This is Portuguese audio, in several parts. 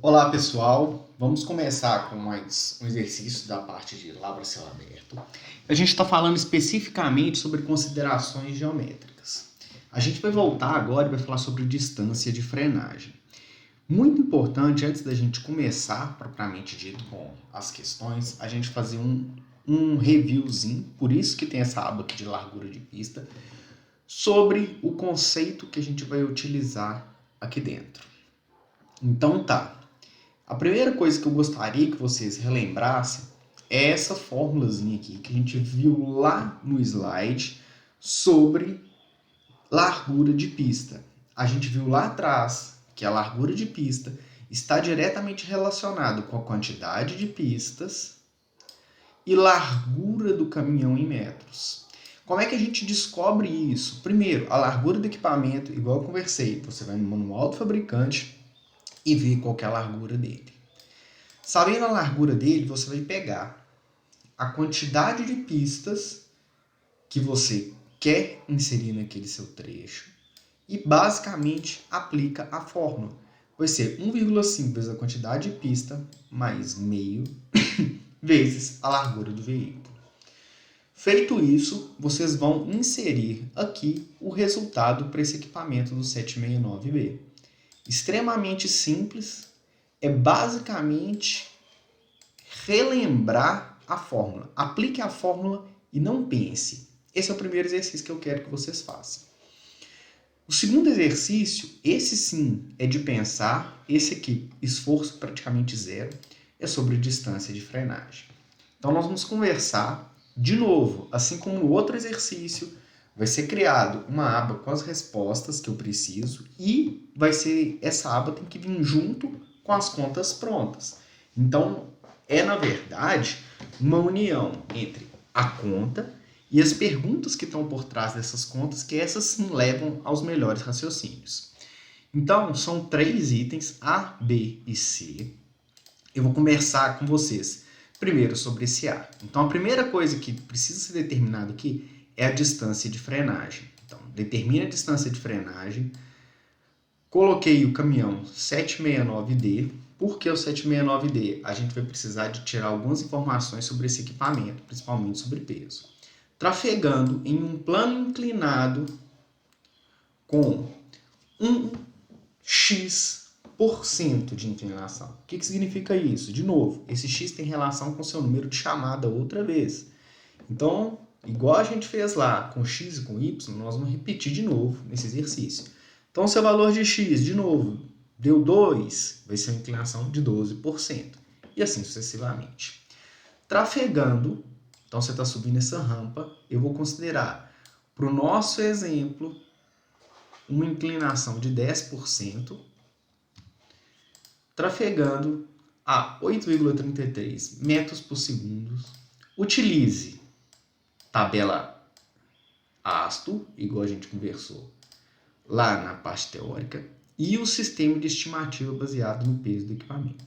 Olá pessoal, vamos começar com mais um exercício da parte de Lavra Céu Aberto. A gente está falando especificamente sobre considerações geométricas. A gente vai voltar agora e vai falar sobre distância de frenagem. Muito importante, antes da gente começar propriamente dito com as questões, a gente fazer um reviewzinho, por isso que tem essa aba aqui de largura de pista, sobre o conceito que a gente vai utilizar aqui dentro. Então tá. A primeira coisa que eu gostaria que vocês relembrassem é essa formulazinha aqui que a gente viu lá no slide sobre largura de pista. A gente viu lá atrás que a largura de pista está diretamente relacionada com a quantidade de pistas e largura do caminhão em metros. Como é que a gente descobre isso? Primeiro, a largura do equipamento, igual eu conversei, você vai no manual do fabricante e ver qual que é a largura dele. Sabendo a largura dele, você vai pegar a quantidade de pistas que você quer inserir naquele seu trecho e basicamente aplica a fórmula. Vai ser 1,5 vezes a quantidade de pista mais meio vezes a largura do veículo. Feito isso, vocês vão inserir aqui o resultado para esse equipamento do 769B. Extremamente simples, é basicamente relembrar a fórmula. Aplique a fórmula e não pense. Esse é o primeiro exercício que eu quero que vocês façam. O segundo exercício, esse sim é de pensar, esse aqui, esforço praticamente zero, é sobre distância de frenagem. Então nós vamos conversar de novo, assim como no outro exercício, vai ser criado uma aba com as respostas que eu preciso e essa aba tem que vir junto com as contas prontas. Então, na verdade, uma união entre a conta e as perguntas que estão por trás dessas contas, que essas sim levam aos melhores raciocínios. Então, são 3 itens, A, B e C. Eu vou conversar com vocês primeiro sobre esse A. Então, a primeira coisa que precisa ser determinada aqui é a distância de frenagem. Então, determina a distância de frenagem. Coloquei o caminhão 769D. Por que o 769D? A gente vai precisar de tirar algumas informações sobre esse equipamento, principalmente sobre peso. Trafegando em um plano inclinado com 1x% de inclinação. O que significa isso? De novo, esse x tem relação com o seu número de chamada outra vez. Então, igual a gente fez lá com x e com y, nós vamos repetir de novo nesse exercício. Então, seu valor de x, de novo, deu 2, vai ser uma inclinação de 12%. E assim sucessivamente. Trafegando, então você está subindo essa rampa, eu vou considerar, para o nosso exemplo, uma inclinação de 10%, trafegando a 8,33 metros por segundo. Utilize tabela ASTO, igual a gente conversou lá na parte teórica, e o sistema de estimativa baseado no peso do equipamento.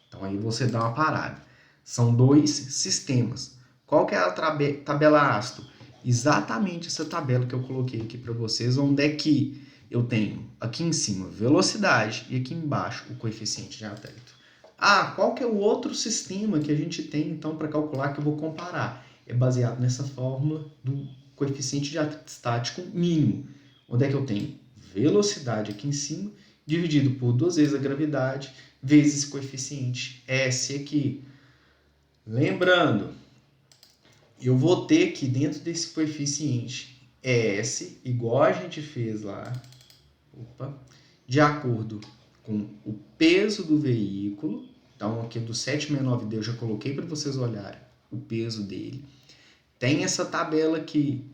Então aí você dá uma parada. São 2 sistemas. Qual que é a tabela ASTO? Exatamente essa tabela que eu coloquei aqui para vocês, onde é que eu tenho aqui em cima velocidade e aqui embaixo o coeficiente de atrito. Qual que é o outro sistema que a gente tem então para calcular que eu vou comparar? É baseado nessa fórmula do coeficiente de atrito estático mínimo, onde é que eu tenho velocidade aqui em cima, dividido por 2 vezes a gravidade, vezes coeficiente S aqui. Lembrando, eu vou ter que dentro desse coeficiente S, igual a gente fez lá, de acordo com o peso do veículo. Então aqui do 769D eu já coloquei para vocês olharem o peso dele. Tem essa tabela aqui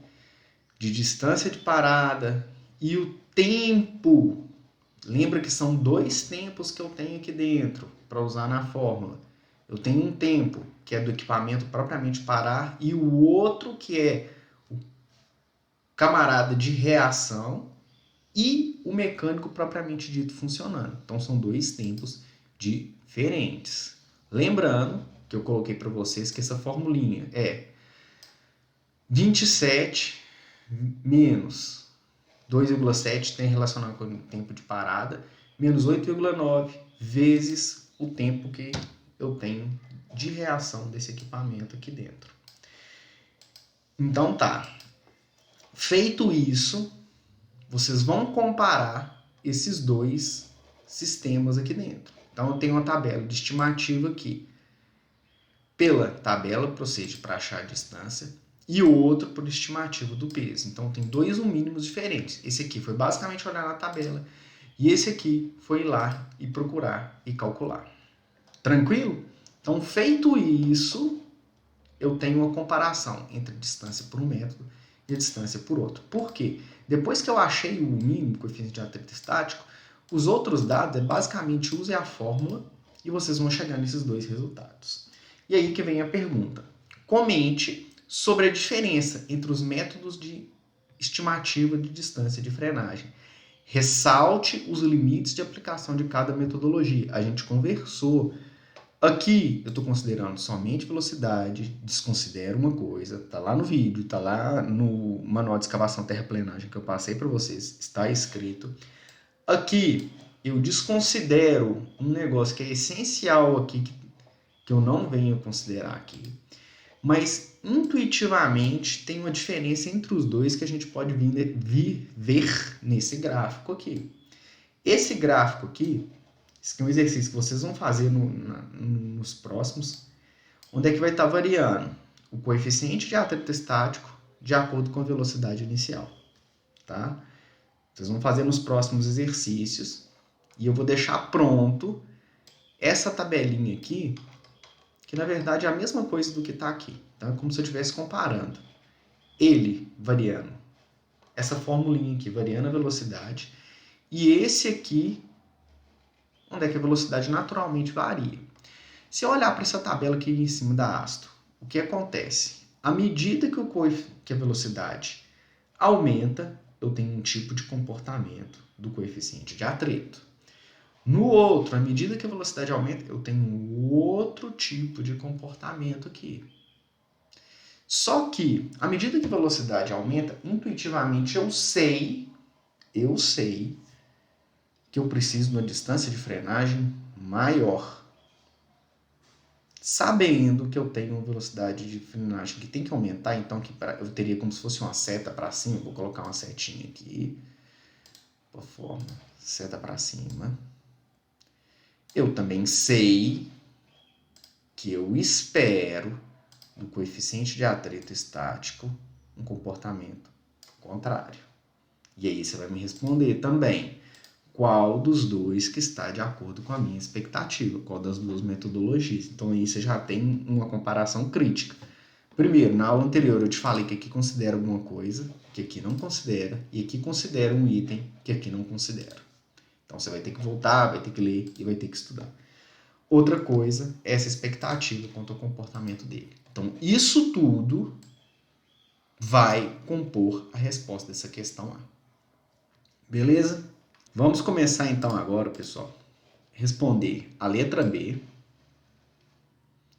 de distância de parada e o tempo. Lembra que são 2 tempos que eu tenho aqui dentro para usar na fórmula. Eu tenho um tempo que é do equipamento propriamente parar e o outro que é o camarada de reação e o mecânico propriamente dito funcionando. Então são 2 tempos diferentes. Lembrando que eu coloquei para vocês que essa formulinha é 27 menos 2,7 tem relacionado com o tempo de parada, menos 8,9 vezes o tempo que eu tenho de reação desse equipamento aqui dentro. Então tá. Feito isso, vocês vão comparar esses dois sistemas aqui dentro. Então eu tenho uma tabela de estimativa aqui. Pela tabela procede para achar a distância e o outro por estimativa do peso. Então tem dois mínimos diferentes. Esse aqui foi basicamente olhar na tabela e esse aqui foi ir lá e procurar e calcular. Tranquilo? Então feito isso, eu tenho uma comparação entre a distância por um método e a distância por outro. Por quê? Depois que eu achei o mínimo coeficiente de atrito estático, os outros dados é basicamente use a fórmula e vocês vão chegar nesses dois resultados. E aí que vem a pergunta. Comente sobre a diferença entre os métodos de estimativa de distância de frenagem. Ressalte os limites de aplicação de cada metodologia. A gente conversou. Aqui eu estou considerando somente velocidade, desconsidero uma coisa, está lá no vídeo, está lá no manual de escavação terraplenagem que eu passei para vocês, está escrito. Aqui eu desconsidero um negócio que é essencial aqui, que eu não venho considerar aqui, mas intuitivamente tem uma diferença entre os dois que a gente pode ver nesse gráfico aqui. Esse gráfico aqui, esse aqui é um exercício que vocês vão fazer nos próximos, onde é que vai estar variando o coeficiente de atrito estático de acordo com a velocidade inicial, tá? Vocês vão fazer nos próximos exercícios e eu vou deixar pronto essa tabelinha aqui, que na verdade é a mesma coisa do que está aqui, tá? Como se eu estivesse comparando ele variando, essa formulinha aqui variando a velocidade e esse aqui onde é que a velocidade naturalmente varia. Se eu olhar para essa tabela aqui em cima da hasto, o que acontece? À medida que a velocidade aumenta, eu tenho um tipo de comportamento do coeficiente de atrito. No outro, à medida que a velocidade aumenta, eu tenho um outro tipo de comportamento aqui. Só que, à medida que a velocidade aumenta, intuitivamente eu sei que eu preciso de uma distância de frenagem maior. Sabendo que eu tenho uma velocidade de frenagem que tem que aumentar, então eu teria como se fosse uma seta para cima. Vou colocar uma setinha aqui, por forma, seta para cima. Eu também sei que eu espero do coeficiente de atrito estático um comportamento contrário. E aí você vai me responder também qual dos dois que está de acordo com a minha expectativa, qual das duas metodologias. Então aí você já tem uma comparação crítica. Primeiro, na aula anterior eu te falei que aqui considera alguma coisa, que aqui não considera, e aqui considera um item que aqui não considera. Então você vai ter que voltar, vai ter que ler e vai ter que estudar. Outra coisa é essa expectativa quanto ao comportamento dele. Então isso tudo vai compor a resposta dessa questão A. Beleza? Vamos começar então agora, pessoal, responder a letra B,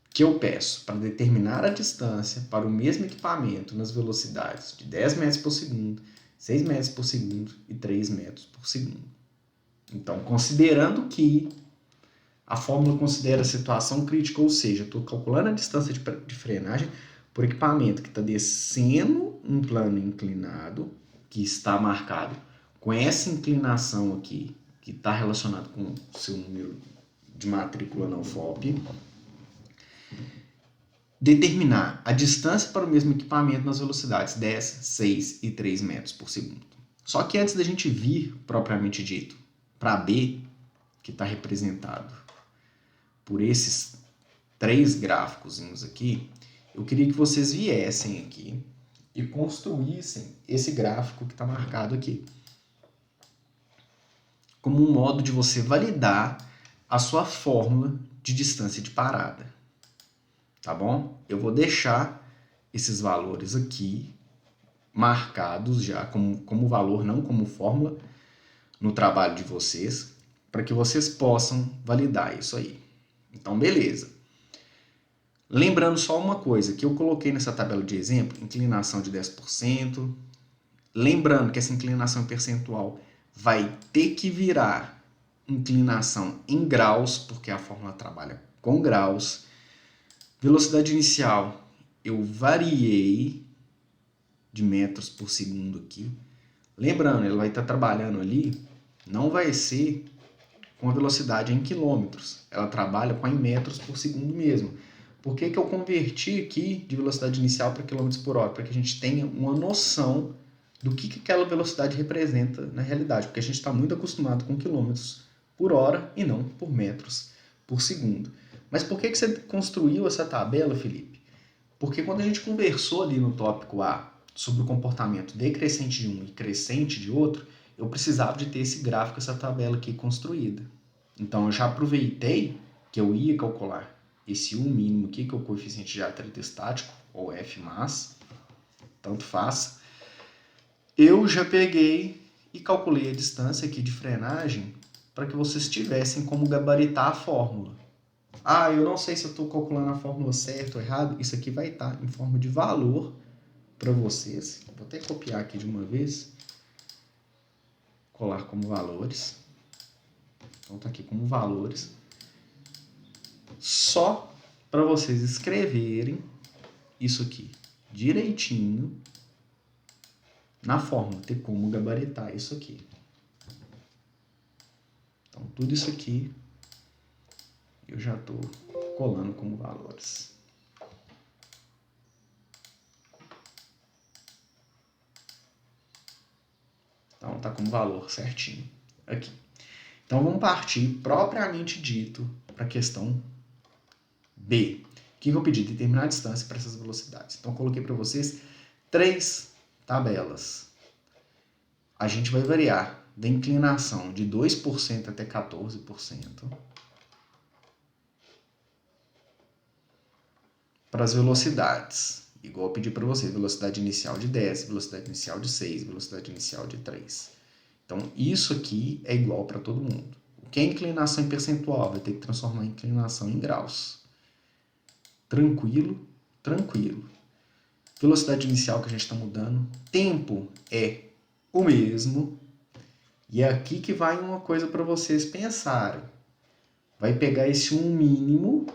que eu peço para determinar a distância para o mesmo equipamento nas velocidades de 10 metros por segundo, 6 metros por segundo e 3 metros por segundo. Então, considerando que a fórmula considera a situação crítica, ou seja, estou calculando a distância de frenagem por equipamento que está descendo um plano inclinado, que está marcado com essa inclinação aqui, que está relacionado com o seu número de matrícula na UFOP, determinar a distância para o mesmo equipamento nas velocidades 10, 6 e 3 metros por segundo. Só que antes da gente vir, propriamente dito, para B, que está representado por esses 3 gráficos aqui, eu queria que vocês viessem aqui e construíssem esse gráfico que está marcado aqui, como um modo de você validar a sua fórmula de distância de parada. Tá bom? Eu vou deixar esses valores aqui marcados já como valor, não como fórmula, no trabalho de vocês, para que vocês possam validar isso aí. Então, beleza. Lembrando só uma coisa, que eu coloquei nessa tabela de exemplo, inclinação de 10%. Lembrando que essa inclinação percentual vai ter que virar inclinação em graus, porque a fórmula trabalha com graus. Velocidade inicial, eu variei de metros por segundo aqui. Lembrando, ele vai estar trabalhando ali, não vai ser com a velocidade em quilômetros, ela trabalha com em metros por segundo mesmo. Por que eu converti aqui de velocidade inicial para quilômetros por hora? Para que a gente tenha uma noção do que aquela velocidade representa na realidade, porque a gente está muito acostumado com quilômetros por hora e não por metros por segundo. Mas por que você construiu essa tabela, Felipe? Porque quando a gente conversou ali no tópico A sobre o comportamento decrescente de um e crescente de outro, eu precisava de ter esse gráfico, essa tabela aqui construída. Então eu já aproveitei que eu ia calcular esse U mínimo aqui, que é o coeficiente de atrito estático, ou Fmass, tanto faz. Eu já peguei e calculei a distância aqui de frenagem para que vocês tivessem como gabaritar a fórmula. Ah, eu não sei se eu estou calculando a fórmula certa ou errado. Isso aqui vai estar em forma de valor para vocês. Vou até copiar aqui de uma vez. Colar como valores. Então está aqui como valores. Só para vocês escreverem isso aqui direitinho na fórmula, ter como gabaritar isso aqui. Então tudo isso aqui eu já estou colando como valores. Então tá como valor certinho aqui. Então vamos partir propriamente dito para a questão B. O que eu pedi? Determinar a distância para essas velocidades. Então eu coloquei para vocês 3 tabelas. A gente vai variar da inclinação de 2% até 14%. Para as velocidades, igual eu pedi para você, velocidade inicial de 10, velocidade inicial de 6, velocidade inicial de 3. Então, isso aqui é igual para todo mundo. O que é inclinação em percentual? Vai ter que transformar a inclinação em graus. Tranquilo, tranquilo. Velocidade inicial que a gente está mudando. Tempo é o mesmo. E é aqui que vai uma coisa para vocês pensarem. Vai pegar esse mínimo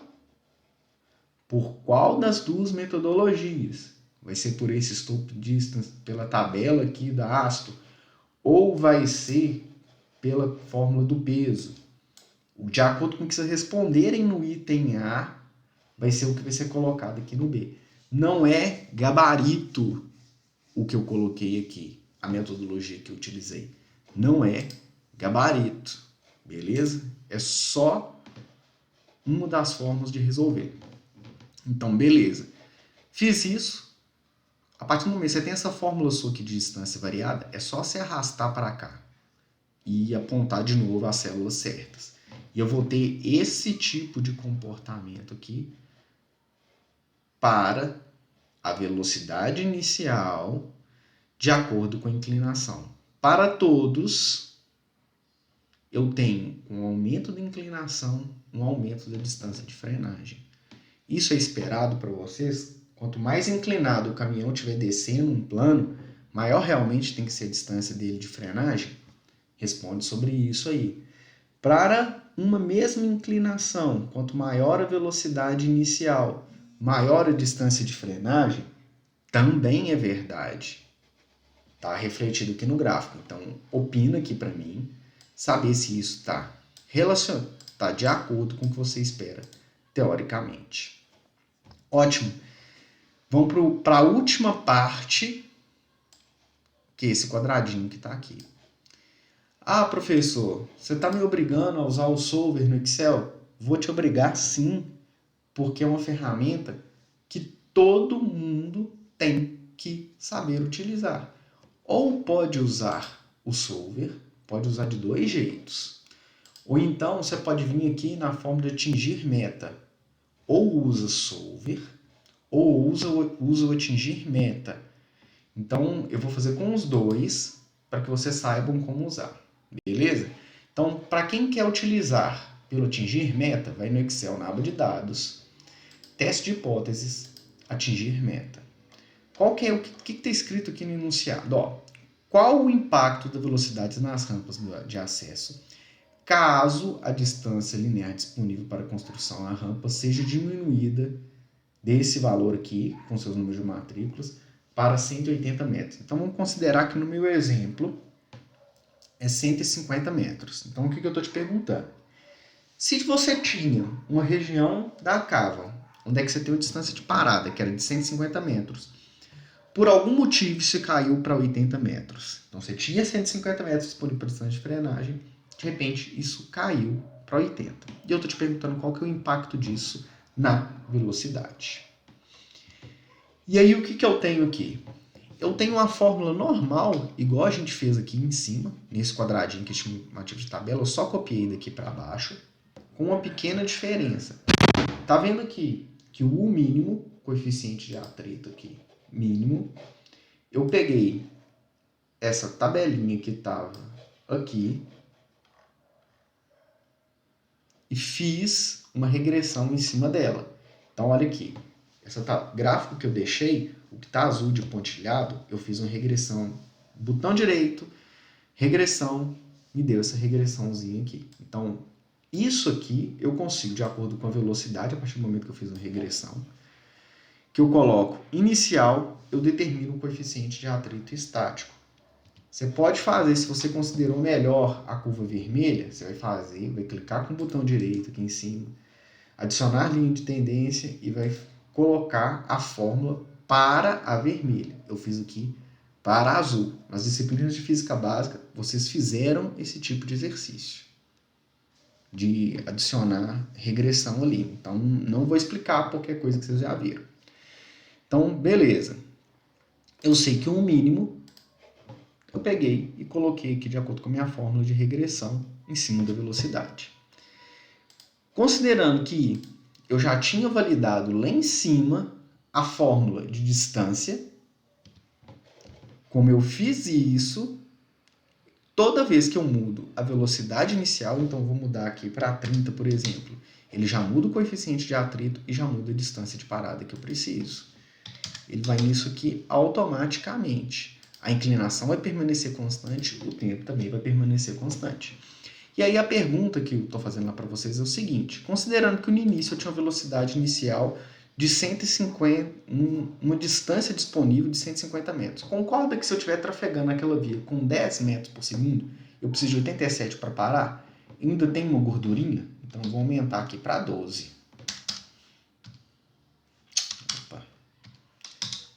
por qual das duas metodologias? Vai ser por esse slope distance, pela tabela aqui da ASTO, ou vai ser pela fórmula do peso? De acordo com o que vocês responderem no item A, vai ser o que vai ser colocado aqui no B. Não é gabarito o que eu coloquei aqui, a metodologia que eu utilizei. Não é gabarito, beleza? É só uma das formas de resolver. Então, beleza. Fiz isso. A partir do momento que você tem essa fórmula sua aqui de distância variada, é só você arrastar para cá e apontar de novo as células certas. E eu vou ter esse tipo de comportamento aqui para a velocidade inicial de acordo com a inclinação. Para todos, eu tenho um aumento da inclinação, um aumento da distância de frenagem. Isso é esperado para vocês? Quanto mais inclinado o caminhão estiver descendo um plano, maior realmente tem que ser a distância dele de frenagem? Responde sobre isso aí. Para uma mesma inclinação, quanto maior a velocidade inicial, maior a distância de frenagem, também é verdade. Está refletido aqui no gráfico. Então, opina aqui para mim, saber se isso está relacionado, está de acordo com o que você espera, teoricamente. Ótimo. Vamos para a última parte, que é esse quadradinho que está aqui. Ah, professor, você está me obrigando a usar o Solver no Excel? Vou te obrigar sim, porque é uma ferramenta que todo mundo tem que saber utilizar. Ou pode usar o Solver, pode usar de 2 jeitos. Ou então você pode vir aqui na forma de atingir meta. Ou usa Solver, ou usa o atingir meta. Então, eu vou fazer com os dois, para que vocês saibam como usar. Beleza? Então, para quem quer utilizar pelo atingir meta, vai no Excel, na aba de dados, teste de hipóteses, atingir meta. O que está escrito aqui no enunciado? Qual o impacto da velocidade nas rampas de acesso caso a distância linear disponível para a construção na rampa seja diminuída desse valor aqui, com seus números de matrículas, para 180 metros. Então, vamos considerar que no meu exemplo é 150 metros. Então, o que eu estou te perguntando? Se você tinha uma região da cava, onde é que você tem uma distância de parada, que era de 150 metros, por algum motivo isso caiu para 80 metros. Então, você tinha 150 metros disponível para distância de frenagem, de repente isso caiu para 80. E eu estou te perguntando qual que é o impacto disso na velocidade. E aí, o que eu tenho aqui? Eu tenho uma fórmula normal, igual a gente fez aqui em cima, nesse quadradinho que é estimativo de tabela, eu só copiei daqui para baixo, com uma pequena diferença. Tá vendo aqui que o U mínimo, coeficiente de atrito aqui, mínimo, eu peguei essa tabelinha que estava aqui e fiz uma regressão em cima dela. Então, olha aqui, esse gráfico que eu deixei, o que está azul de pontilhado, eu fiz uma regressão, botão direito, regressão, me deu essa regressãozinha aqui. Então, isso aqui eu consigo, de acordo com a velocidade, a partir do momento que eu fiz uma regressão, que eu coloco inicial, eu determino o coeficiente de atrito estático. Você pode fazer, se você considerou melhor a curva vermelha, você vai clicar com o botão direito aqui em cima, adicionar linha de tendência e vai colocar a fórmula para a vermelha. Eu fiz aqui para a azul. Nas disciplinas de física básica, vocês fizeram esse tipo de exercício, de adicionar regressão ali. Então, não vou explicar qualquer coisa que vocês já viram. Então, beleza. Eu sei que um mínimo eu peguei e coloquei aqui de acordo com a minha fórmula de regressão em cima da velocidade. Considerando que eu já tinha validado lá em cima a fórmula de distância, como eu fiz isso, toda vez que eu mudo a velocidade inicial, então eu vou mudar aqui para 30, por exemplo, ele já muda o coeficiente de atrito e já muda a distância de parada que eu preciso. Ele vai nisso aqui automaticamente. A inclinação vai permanecer constante, o tempo também vai permanecer constante. E aí a pergunta que eu estou fazendo lá para vocês é o seguinte: considerando que no início eu tinha uma velocidade inicial de 150, uma distância disponível de 150 metros, concorda que se eu estiver trafegando aquela via com 10 metros por segundo, eu preciso de 87 para parar? Ainda tem uma gordurinha? Então eu vou aumentar aqui para 12.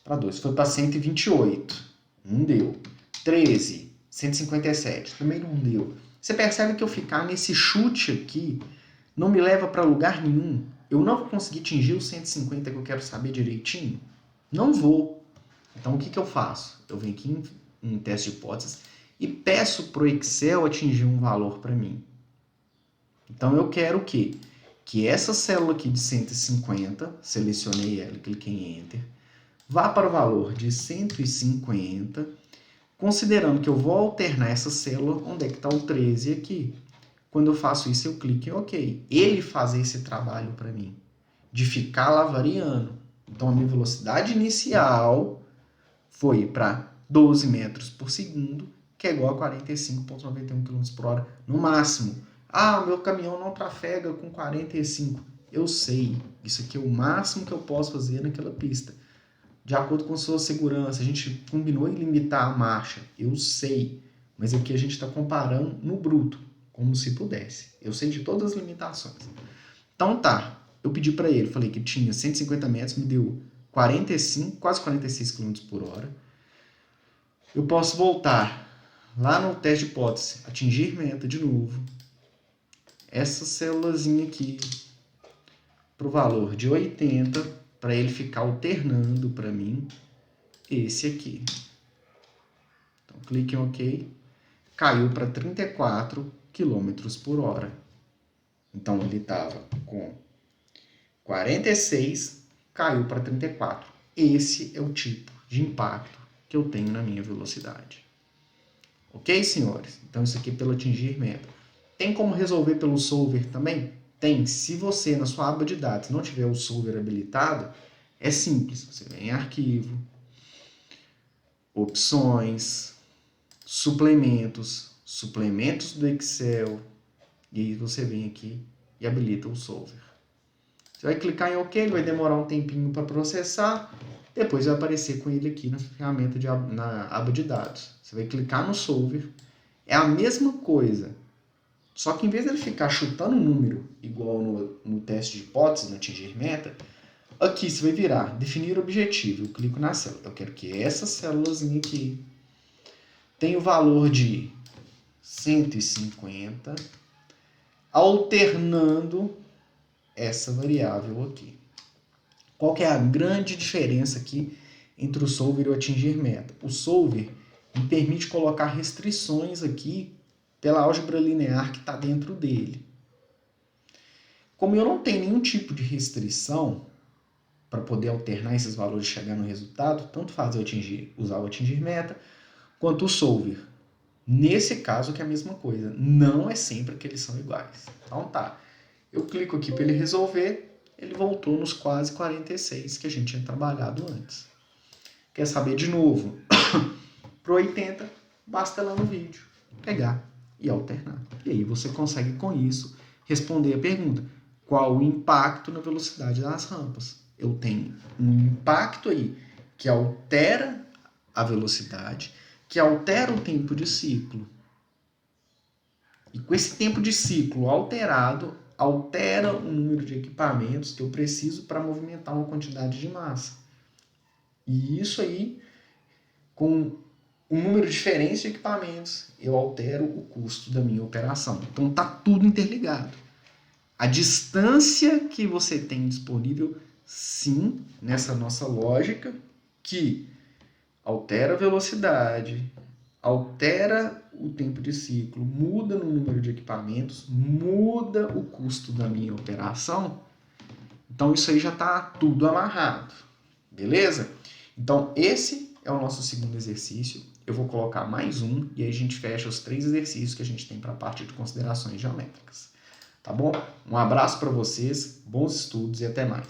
Para 12, foi para 128. Não deu. 13, 157, também não deu. Você percebe que eu ficar nesse chute aqui não me leva para lugar nenhum. Eu não vou conseguir atingir os 150 que eu quero saber direitinho. Não vou. Então, o que eu faço? Eu venho aqui em teste de hipóteses e peço para o Excel atingir um valor para mim. Então, eu quero o quê? Que essa célula aqui de 150, selecionei ela, cliquei em Enter, vá para o valor de 150, considerando que eu vou alternar essa célula, onde é que está o 13 aqui. Quando eu faço isso, eu clico em OK. Ele faz esse trabalho para mim, de ficar lá variando. Então, a minha velocidade inicial foi para 12 metros por segundo, que é igual a 45,91 km por hora no máximo. Ah, o meu caminhão não trafega com 45. Eu sei, isso aqui é o máximo que eu posso fazer naquela pista. De acordo com sua segurança, a gente combinou em limitar a marcha. Eu sei, mas aqui a gente está comparando no bruto, como se pudesse. Eu sei de todas as limitações. Então tá, eu pedi para ele, falei que tinha 150 metros, me deu 45, quase 46 km por hora. Eu posso voltar lá no teste de hipótese, atingir meta de novo. Essa célulazinha aqui, para o valor de 80, para ele ficar alternando para mim esse aqui. Então, clique em OK. Caiu para 34 km por hora. Então, ele estava com 46, caiu para 34. Esse é o tipo de impacto que eu tenho na minha velocidade. Ok, senhores? Então, isso aqui é pelo atingir meta. Tem como resolver pelo solver também? Tem. Se você, na sua aba de dados, não tiver o solver habilitado, é simples. Você vem em arquivo, opções, suplementos do Excel, E aí você vem aqui e habilita o Solver. Você vai clicar em OK, ele vai demorar um tempinho para processar, depois vai aparecer com ele aqui na ferramenta na aba de dados. Você vai clicar no Solver, é a mesma coisa, só que em vez de ele ficar chutando um número igual no teste de hipótese, no atingir meta, aqui você vai virar definir objetivo. Eu clico na célula. Eu quero que essa célulazinha aqui tenha o valor de 150, alternando essa variável aqui. Qual que é a grande diferença aqui entre o solver e o atingir meta? O solver me permite colocar restrições aqui pela álgebra linear que está dentro dele. Como eu não tenho nenhum tipo de restrição para poder alternar esses valores e chegar no resultado, tanto faz eu usar o atingir meta, quanto o solver. Nesse caso que é a mesma coisa, não é sempre que eles são iguais. Então tá, eu clico aqui para ele resolver, ele voltou nos quase 46 que a gente tinha trabalhado antes. Quer saber de novo? Para 80, basta lá no vídeo, pegar e alternar. E aí você consegue com isso responder a pergunta, qual o impacto na velocidade das rampas? Eu tenho um impacto aí que altera a velocidade, que altera o tempo de ciclo. E com esse tempo de ciclo alterado, altera o número de equipamentos que eu preciso para movimentar uma quantidade de massa. E isso aí, com um número diferente de equipamentos, eu altero o custo da minha operação. Então está tudo interligado. A distância que você tem disponível, sim, nessa nossa lógica, que altera a velocidade, altera o tempo de ciclo, muda no número de equipamentos, muda o custo da minha operação. Então isso aí já está tudo amarrado, beleza? Então esse é o nosso segundo exercício. Eu vou colocar mais um e aí a gente fecha os 3 exercícios que a gente tem para a parte de considerações geométricas. Tá bom? Um abraço para vocês, bons estudos e até mais.